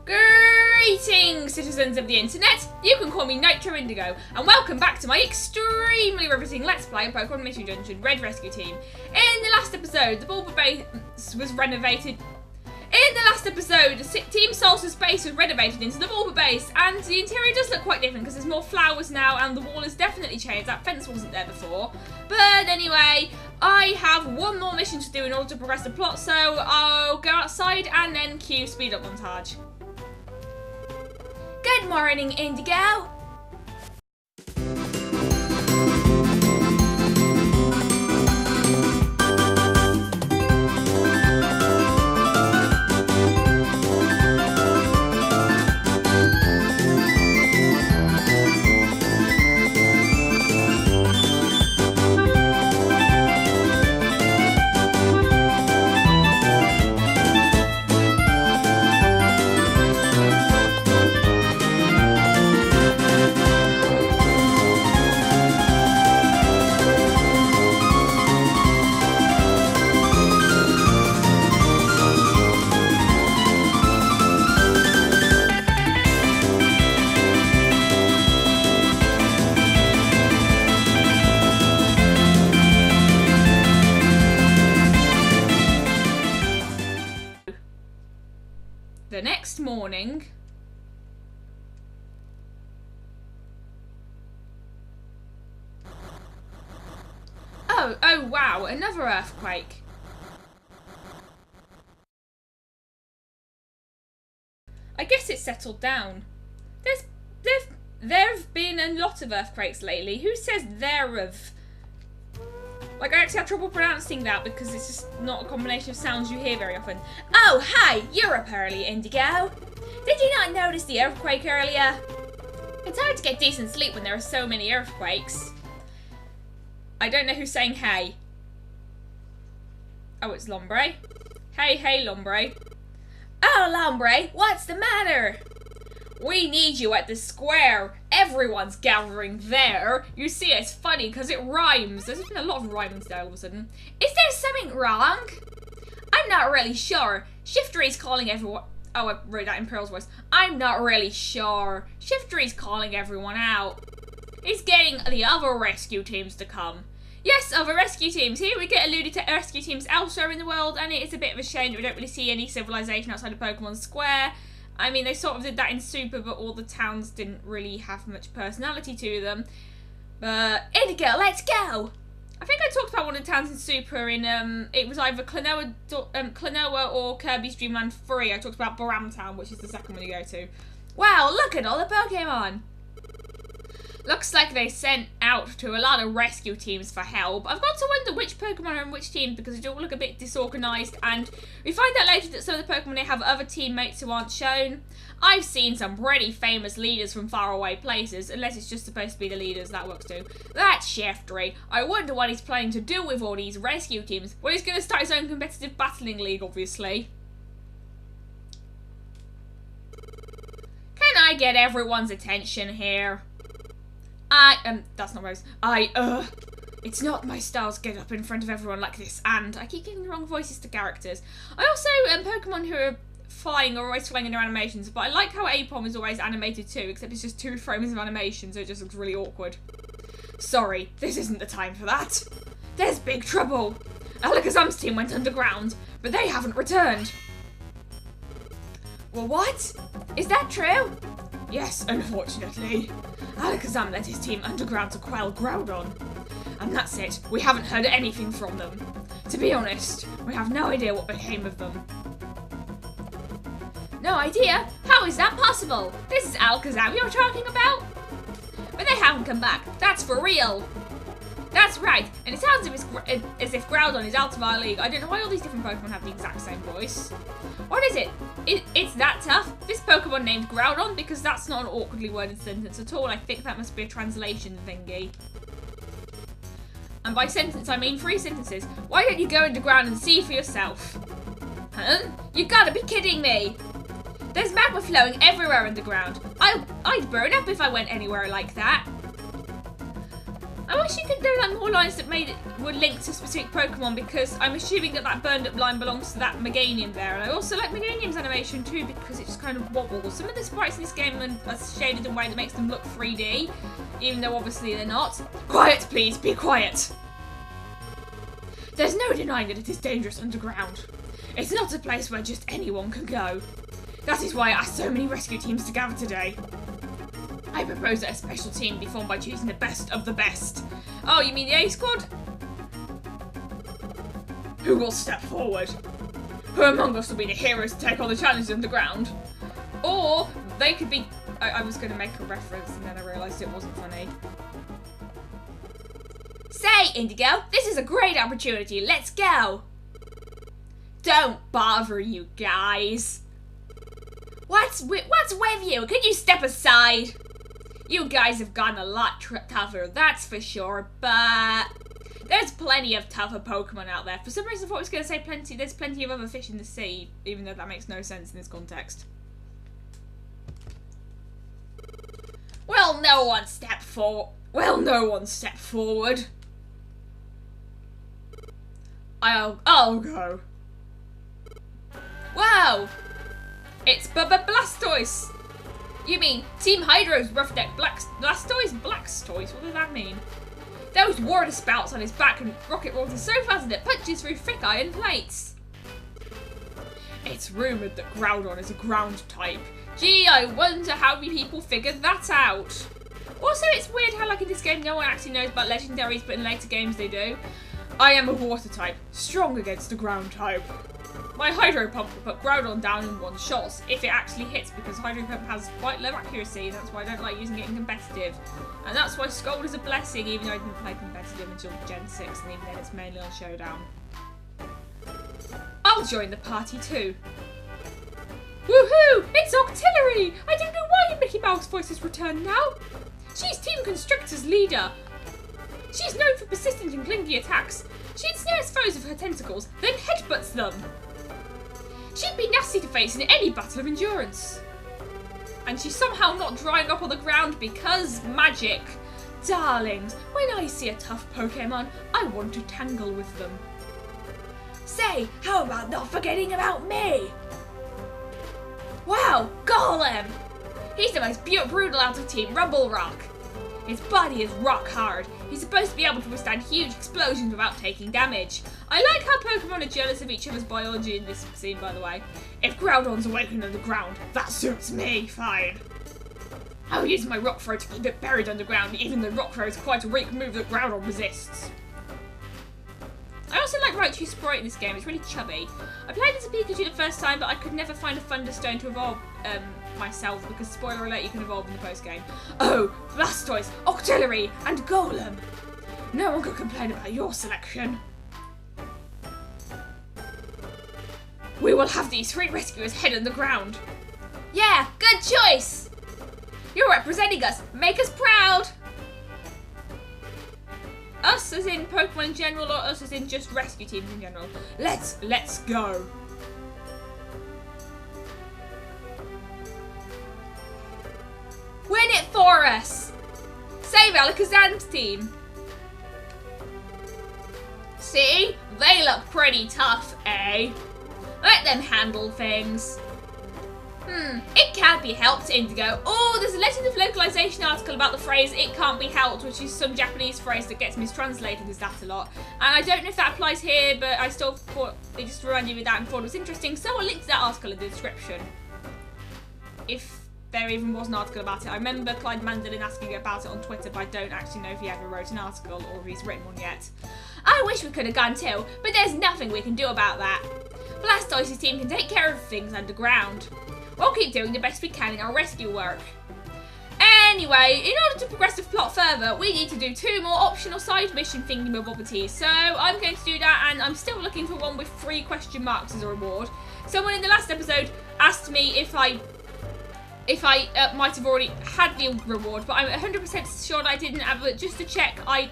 Greetings, citizens of the internet! You can call me Nitro Indigo, and welcome back to my extremely riveting Let's Play of Pokemon Mystery Dungeon Red Rescue Team. In the last episode, the Bulba base was renovated. In the last episode, Team Salsa's base was renovated into the Bulba base, and the interior does look quite different because there's more flowers now, and the wall has definitely changed. That fence wasn't there before. But anyway, I have one more mission to do in order to progress the plot, so I'll go outside and then cue speed up montage. Good morning, Indigo! The next morning, oh wow, another earthquake. I guess it's settled down. There have been a lot of earthquakes lately. Who says thereof? Like, I actually had trouble pronouncing that because it's just not a combination of sounds you hear very often. Oh, hi! You're up early, Indigo. Did you not notice the earthquake earlier? It's hard to get decent sleep when there are so many earthquakes. I don't know who's saying hey. Oh, it's Lombre. Hey, Lombre. Oh, Lombre, what's the matter? We need you at the square. Everyone's gathering there. You see, it's funny because it rhymes. There's been a lot of rhyming today all of a sudden. Is there something wrong? I'm not really sure. Shiftery's calling everyone. Oh, I wrote that in Pearl's voice. I'm not really sure. Shiftery's calling everyone out. He's getting the other rescue teams to come. Yes, other rescue teams. Here we get alluded to rescue teams elsewhere in the world, and it is a bit of a shame that we don't really see any civilization outside of Pokemon Square. I mean, they sort of did that in Super, but all the towns didn't really have much personality to them. But, Indigo, let's go! I think I talked about one of the towns in Super in, it was either Klonoa or Kirby's Dream Land 3. I talked about Baram Town, which is the second one you go to. Wow, look at all the Pokemon! Looks like they sent out to a lot of rescue teams for help. I've got to wonder which Pokemon are in which team because they all look a bit disorganised, and we find out later that some of the Pokemon they have other teammates who aren't shown. I've seen some pretty famous leaders from faraway places, unless it's just supposed to be the leaders, that works too. That's Shiftery. I wonder what he's planning to do with all these rescue teams. Well, he's going to start his own competitive battling league, obviously. Can I get everyone's attention here? That's not Rose. It's not my style to get up in front of everyone like this, and I keep giving the wrong voices to characters. I also, Pokemon who are flying are always flying in their animations, but I like how Apom is always animated too, except it's just 2 frames of animation, so it just looks really awkward. Sorry, this isn't the time for that. There's big trouble. Alakazam's team went underground, but they haven't returned. Well, what? Is that true? Yes, unfortunately. Alakazam led his team underground to quell Groudon. And that's it. We haven't heard anything from them. To be honest, we have no idea what became of them. No idea? How is that possible? This is Alakazam you're talking about? But they haven't come back. That's for real. That's right. And it sounds as if Groudon is out of our league. I don't know why all these different Pokemon have the exact same voice. What is it? It's that tough? This Pokemon named Groudon? Because that's not an awkwardly worded sentence at all. I think that must be a translation thingy. And by sentence, I mean 3 sentences. Why don't you go underground and see for yourself? Huh? You gotta be kidding me! There's magma flowing everywhere underground. I'd burn up if I went anywhere like that. I I wish you could do like more lines that were linked to specific Pokemon, because I'm assuming that burned up line belongs to that Meganium there. And I also like Meganium's animation too, because it just kind of wobbles. Some of the sprites in this game are shaded in a way that makes them look 3D, even though obviously they're not. Quiet, please, be quiet. There's no denying that it is dangerous underground. It's not a place where just anyone can go. That is why I asked so many rescue teams to gather today. I propose that a special team be formed by choosing the best of the best. Oh, you mean the A squad? Who will step forward? Who among us will be the heroes to take on the challenges underground? Or they could be... I was going to make a reference and then I realised it wasn't funny. Say, Indigo, this is a great opportunity. Let's go. Don't bother, you guys. What's with you? Could you step aside? You guys have gotten a lot tougher, that's for sure, but there's plenty of tougher Pokemon out there. For some reason I thought I was going to say there's plenty of other fish in the sea, even though that makes no sense in this context. Well, no one step forward. I'll go. Wow! It's Blastoise! You mean Team Hydro's roughneck Blastoise? Blastoise? What does that mean? Those water spouts on his back and rocket water so fast that it punches through thick iron plates. It's rumoured that Groudon is a ground type. Gee, I wonder how many people figured that out. Also, it's weird how, like, in this game, no one actually knows about legendaries, but in later games they do. I am a water type, strong against the ground type. My Hydro Pump will put Groudon down in one shot, if it actually hits, because Hydro Pump has quite low accuracy, and that's why I don't like using it in competitive. And that's why Scold is a blessing, even though I didn't play competitive until Gen 6, and even then it's mainly on Showdown. I'll join the party too. Woohoo! It's Octillery! I don't know why Mickey Mouse voice has returned now. She's Team Constrictor's leader. She's known for persistent and clingy attacks. She ensnares foes with her tentacles, then headbutts them. She'd be nasty to face in any battle of endurance. And she's somehow not drying up on the ground because magic. Darlings, when I see a tough Pokemon, I want to tangle with them. Say, how about not forgetting about me? Wow, Golem! He's the most brutal out of Team Rumble Rock. His body is rock hard. He's supposed to be able to withstand huge explosions without taking damage. I like how Pokemon are jealous of each other's biology in this scene, by the way. If Groudon's awakened underground, that suits me fine. I'll use my Rock Throw to keep it buried underground, even though Rock Throw is quite a weak move that Groudon resists. I also like Raichu's sprite in this game, it's really chubby. I played as a Pikachu the first time, but I could never find a Thunderstone to evolve myself, because spoiler alert, you can evolve in the post-game. Oh, Blastoise, Octillery, and Golem. No one could complain about your selection. We will have these 3 rescuers head underground. Yeah, good choice. You're representing us. Make us proud. Us as in Pokemon in general, or us as in just rescue teams in general? Let's go. Win it for us. Save Alakazam's team. See? They look pretty tough, eh? Let them handle things. It can't be helped, Indigo. Oh, there's a Legend of Localization article about the phrase "it can't be helped," which is some Japanese phrase that gets mistranslated as that a lot. And I don't know if that applies here, but I still thought it just reminded me of that and thought it was interesting, so I'll link to that article in the description. If there even was an article about it. I remember Clyde Mandolin asking about it on Twitter, but I don't actually know if he ever wrote an article or if he's written one yet. I wish we could have gone too, but there's nothing we can do about that. Blastoise's team can take care of things underground. We'll keep doing the best we can in our rescue work. Anyway, in order to progress the plot further, we need to do 2 more optional side mission thingy-mabobbities. So I'm going to do that, and I'm still looking for one with 3 question marks as a reward. Someone in the last episode asked me if I might have already had the reward, but I'm 100% sure that I didn't. But just to check, I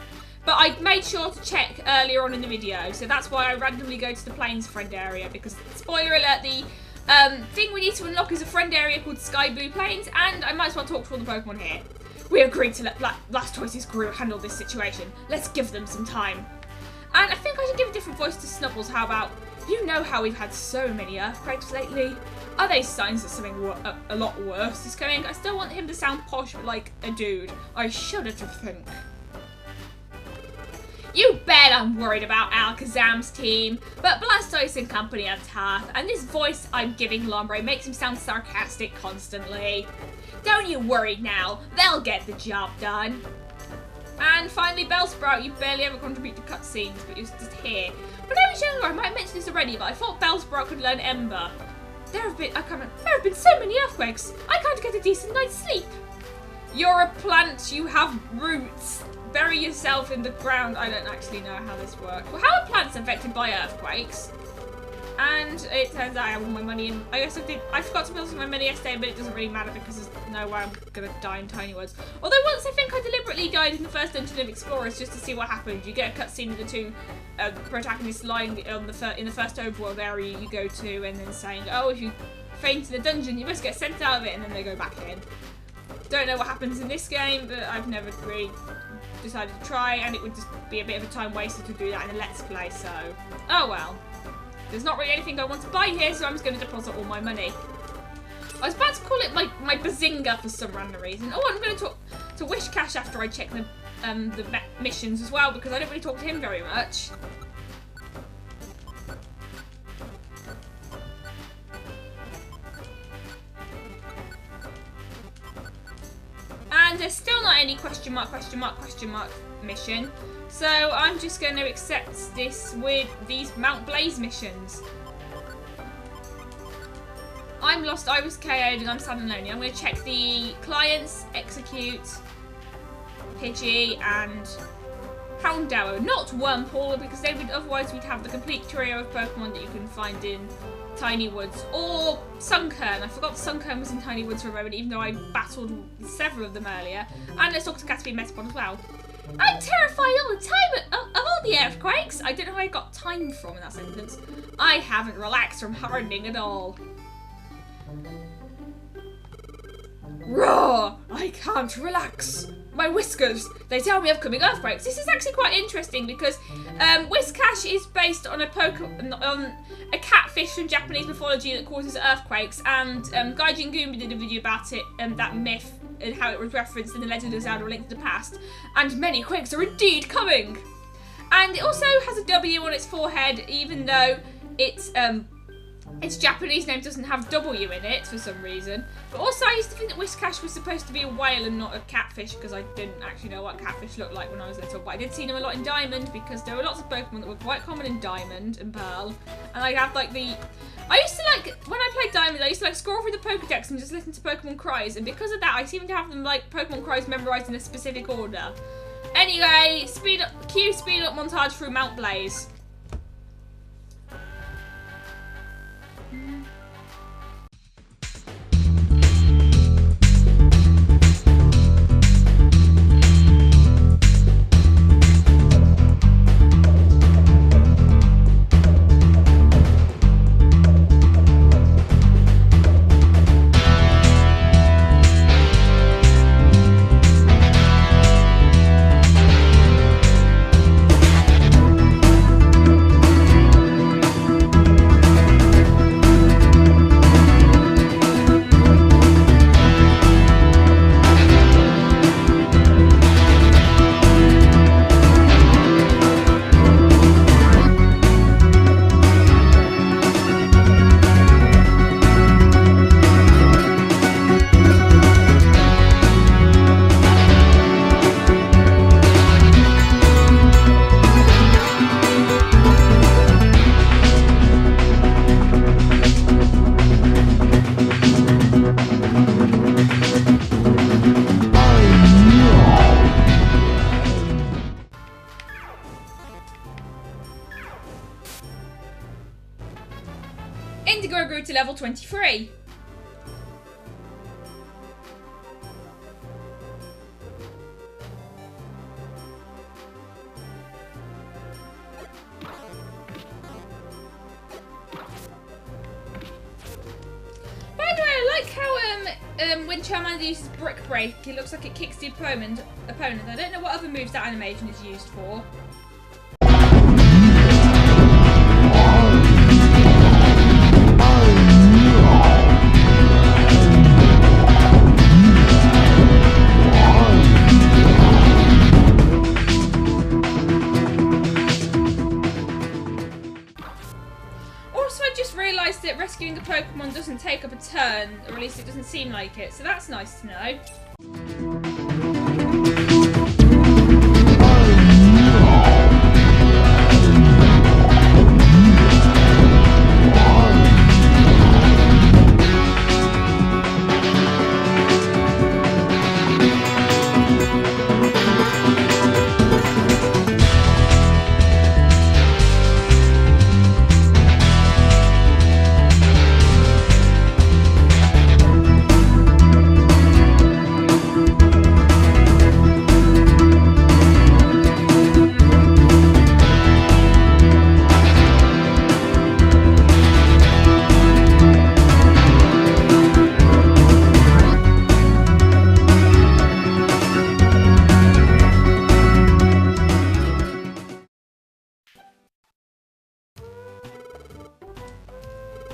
made sure to check earlier on in the video, so that's why I randomly go to the Plains friend area, because, spoiler alert, the thing we need to unlock is a friend area called Sky Blue Plains, and I might as well talk to all the Pokemon here. We agreed to let Blastoise's crew handle this situation. Let's give them some time. And I think I should give a different voice to Snubbles. How about, you know how we've had so many earthquakes lately? Are they signs that something a lot worse is coming? I still want him to sound posh like a dude. I shudder to think. You bet I'm worried about Alakazam's team, but Blastoise and company are tough, and this voice I'm giving Lombre makes him sound sarcastic constantly. Don't you worry now, they'll get the job done. And finally, Bellsprout, you barely ever contribute to cutscenes, but you're just here. When I was younger, I might have mentioned this already, but I thought Bellsprout could learn Ember. There have been so many earthquakes, I can't get a decent night's sleep. You're a plant, you have roots. Bury yourself in the ground. I don't actually know how this works. Well, how are plants affected by earthquakes? And it turns out I have all my money in. I guess I forgot to build some of my money yesterday, but it doesn't really matter because there's no way I'm gonna die in Tiny Woods. Although once I think I deliberately died in the first Dungeon of Explorers just to see what happened. You get a cutscene of the two protagonists lying on in the first overworld area you go to, and then saying, "Oh, if you faint in a dungeon, you must get sent out of it," and then they go back in. Don't know what happens in this game, but I've never really decided to try, and it would just be a bit of a time waster to do that in a Let's Play, so oh well. There's not really anything I want to buy here, so I'm just going to deposit all my money. I was about to call it my Bazinga for some random reason. Oh, I'm going to talk to Wish Cash after I check the missions as well, because I don't really talk to him very much. And there's still not any question mark mission. So I'm just going to accept this with these Mount Blaze missions. I'm lost, I was KO'd, and I'm sad and lonely. I'm going to check the clients, execute, Pidgey, and Houndour. Not Wurmple, because otherwise we'd have the complete trio of Pokemon that you can find in Tiny Woods, or Sunkern. I forgot Sunkern was in Tiny Woods for a moment, even though I battled several of them earlier. And let's talk to Caterpie and Metapod as well. I'm terrified all the time of all the earthquakes. I don't know how I got time from in that sentence. I haven't relaxed from hardening at all. Roar! I can't relax. My whiskers, they tell me of coming earthquakes. This is actually quite interesting because Whiscash is based on a catfish from Japanese mythology that causes earthquakes, and Gaijin Goombay did a video about it, that myth and how it was referenced in the Legend of Zelda: A Link to the Past, and many quakes are indeed coming. And it also has a W on its forehead, even though its Japanese name doesn't have W in it for some reason. But also I used to think that Whiscash was supposed to be a whale and not a catfish, because I didn't actually know what catfish looked like when I was little. But I did see them a lot in Diamond, because there were lots of Pokemon that were quite common in Diamond and Pearl. And I have when I played Diamond, I used to scroll through the Pokedex and just listen to Pokemon cries. And because of that, I seem to have them Pokemon cries memorized in a specific order. Anyway, speed up montage through Mount Blaze. Indigo grew to level 23. By the way, I like how when Charmander uses Brick Break, it looks like it kicks the opponent. I don't know what other moves that animation is used for. That rescuing the Pokemon doesn't take up a turn, or at least it doesn't seem like it, so that's nice to know.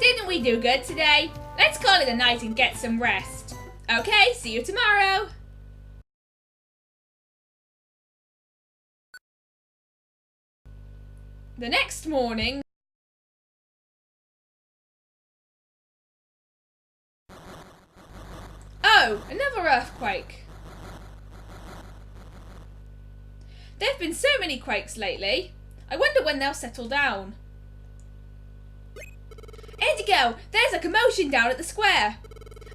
Didn't we do good today? Let's call it a night and get some rest. Okay, see you tomorrow. The next morning... Oh, another earthquake. There have been so many quakes lately. I wonder when they'll settle down. Indigo, there's a commotion down at the square.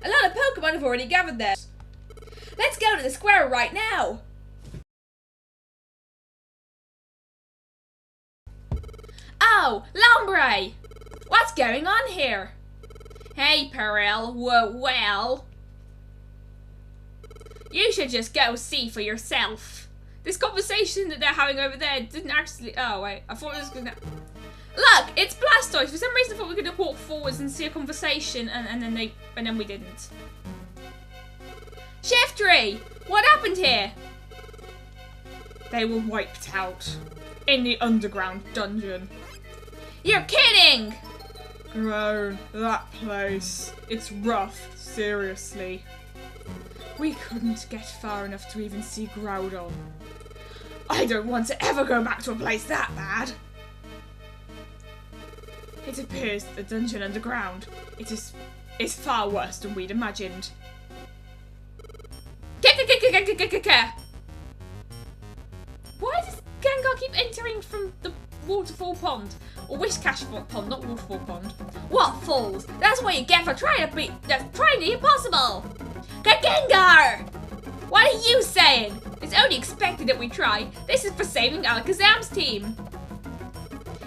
A lot of Pokemon have already gathered there. Let's go to the square right now. Oh, Lombre! What's going on here? Hey, Peril. Well... You should just go see for yourself. This conversation that they're having over there didn't actually... Oh, wait. I thought it was gonna... Look, it's Blastoise. For some reason I thought we were going to walk forwards and see a conversation and then we didn't. Shiftry! What happened here? They were wiped out. In the underground dungeon. You're kidding! Grown, that place. It's rough, seriously. We couldn't get far enough to even see Groudon. I don't want to ever go back to a place that bad. It appears that the dungeon underground is far worse than we'd imagined. Why does Gengar keep entering from the waterfall pond? Or Wishcash pond, not waterfall pond. What fools? That's what you get for trying the impossible! Gengar! What are you saying? It's only expected that we try. This is for saving Alakazam's team.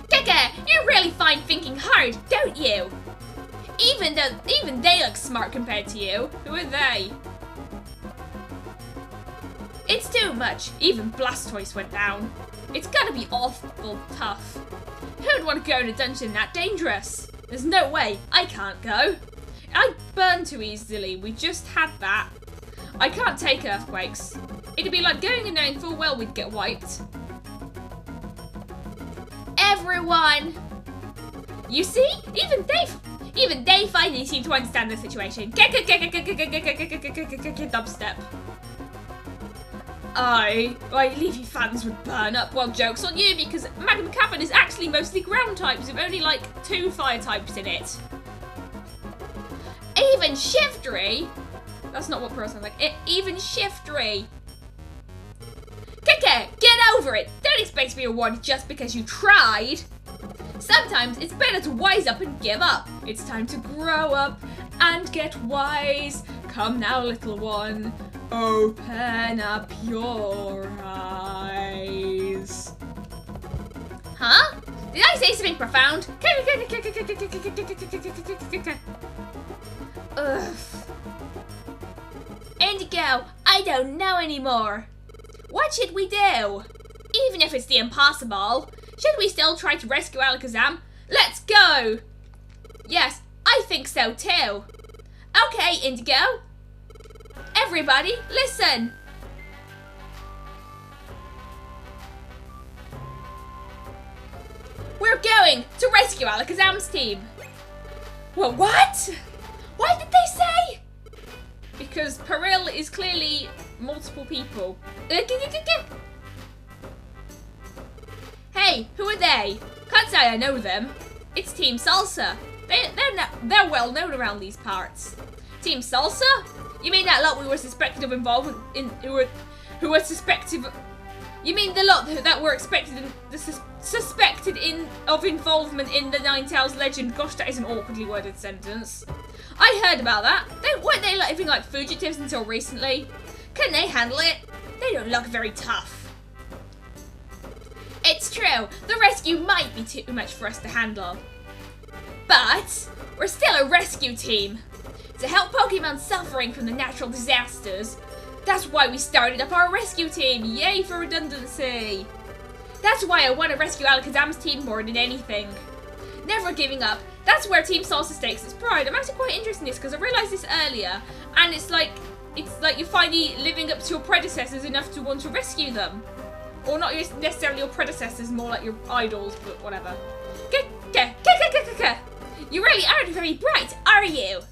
Keke, you really find thinking hard, don't you? Even they look smart compared to you. Who are they? It's too much. Even Blastoise went down. It's gotta be awful tough. Who'd want to go in a dungeon that dangerous? There's no way. I can't go. I burn too easily. We just had that. I can't take earthquakes. It'd be like going and knowing full well we'd get wiped. Everyone! You see? Even they finally seem to understand the situation. Dubstep. Leafy fans would burn up. Well, joke's on you, because Magma Cavern is actually mostly ground types with only like 2 fire types in it. Even Shiftry! That's not what Pearl sounds like. Even Shiftry! Keke, get over it! Don't expect to be rewarded just because you tried! Sometimes it's better to wise up and give up. It's time to grow up and get wise. Come now, little one. Open up your eyes. Huh? Did I say something profound? Ugh. Indigo, I don't know anymore. What should we do? Even if it's the impossible, should we still try to rescue Alakazam? Let's go! Yes, I think so too. Okay, Indigo. Everybody, listen! We're going to rescue Alakazam's team. Well, what? What did they say? Because Peril is clearly multiple people. Hey, who are they? Can't say I know them. It's Team Salsa. They're well known around these parts. Team Salsa? You mean that lot we were suspected of involvement in? Who were suspected? You mean the lot that were suspected of involvement in the Ninetales legend? Gosh, that is an awkwardly worded sentence. I heard about that. Weren't they living like fugitives until recently? Can they handle it? They don't look very tough. It's true, the rescue might be too much for us to handle. But we're still a rescue team. To help Pokemon suffering from the natural disasters. That's why we started up our rescue team. Yay for redundancy. That's why I want to rescue Alakazam's team more than anything. Never giving up. That's where Team Salsa stakes its pride. I'm actually quite interested in this because I realised this earlier. And it's like you're finally living up to your predecessors enough to want to rescue them. Or not necessarily your predecessors, more like your idols, but whatever. You really aren't very bright, are you?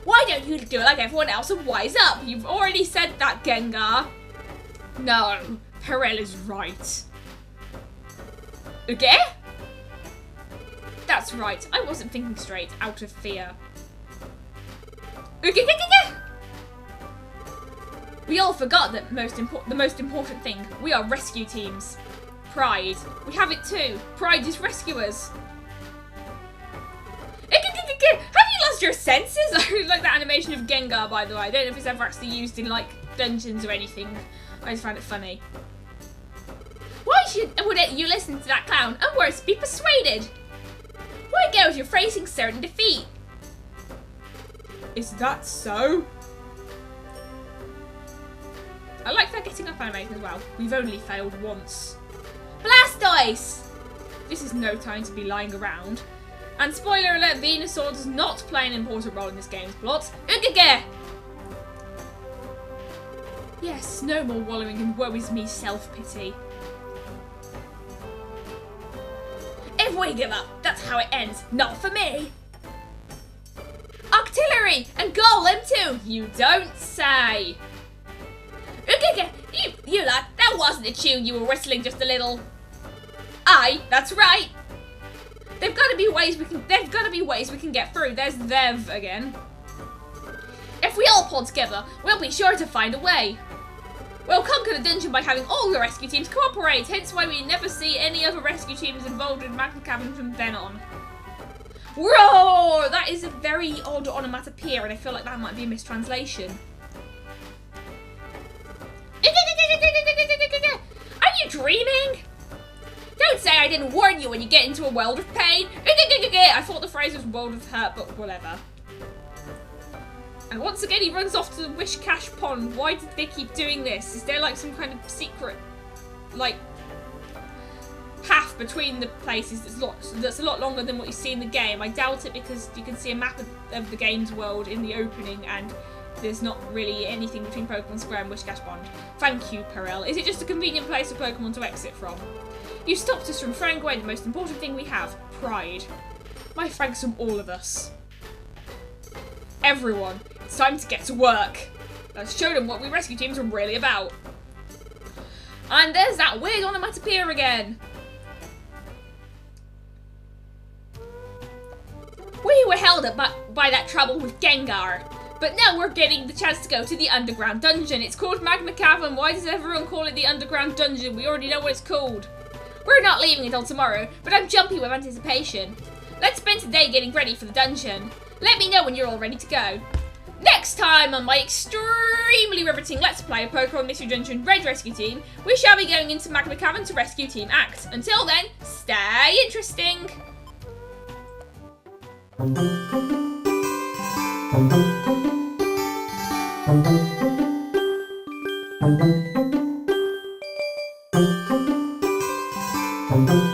Why don't you do it like everyone else and wise up? You've already said that, Gengar. No, Perel is right. Okay? That's right, I wasn't thinking straight, out of fear. We all forgot that the most important thing. We are rescue teams. Pride. We have it too. Pride is rescuers. Have you lost your senses? I really like that animation of Gengar, by the way. I don't know if it's ever actually used in, like, dungeons or anything. I just find it funny. Why wouldn't you listen to that clown and worse, be persuaded? Why girls, you're facing certain defeat. Is that so? I like that getting up animation as well. We've only failed once. Blastoise! This is no time to be lying around. And spoiler alert, Venusaur does not play an important role in this game's plot. Yes, no more wallowing in woe-is-me self-pity. If we give up, that's how it ends. Not for me. Octillery and Golem too. You don't say. You lot, that wasn't a tune you were whistling just a little. Aye, that's right. There've got to be ways we can get through. There's Thev again. If we all pull together, we'll be sure to find a way. We'll conquer the dungeon by having all the rescue teams cooperate, hence why we never see any other rescue teams involved in Magma Cavern from then on. Roar! That is a very odd onomatopoeia, and I feel like that might be a mistranslation. Are you dreaming? Don't say I didn't warn you when you get into a world of pain. I thought the phrase was world of hurt, but whatever. And once again he runs off to the Wish Cache Pond. Why did they keep doing this? Is there like some kind of secret, like, path between the places that's a lot longer than what you see in the game? I doubt it because you can see a map of the game's world in the opening and there's not really anything between Pokemon Square and Wish Cache Pond. Thank you, Perel. Is it just a convenient place for Pokemon to exit from? You stopped us from throwing away the most important thing we have, pride. My thanks from all of us. Everyone, it's time to get to work. Let's show them what we rescue teams are really about. And there's that weird onomatopoeia again. We were held up by that trouble with Gengar. But now we're getting the chance to go to the underground dungeon. It's called Magma Cavern. Why does everyone call it the underground dungeon? We already know what it's called. We're not leaving until tomorrow, but I'm jumpy with anticipation. Let's spend today getting ready for the dungeon. Let me know when you're all ready to go. Next time on my extremely riveting Let's Play of Pokemon Mystery Dungeon Red Rescue Team, we shall be going into Magma Cavern to rescue Team Act. Until then, stay interesting. Thank you.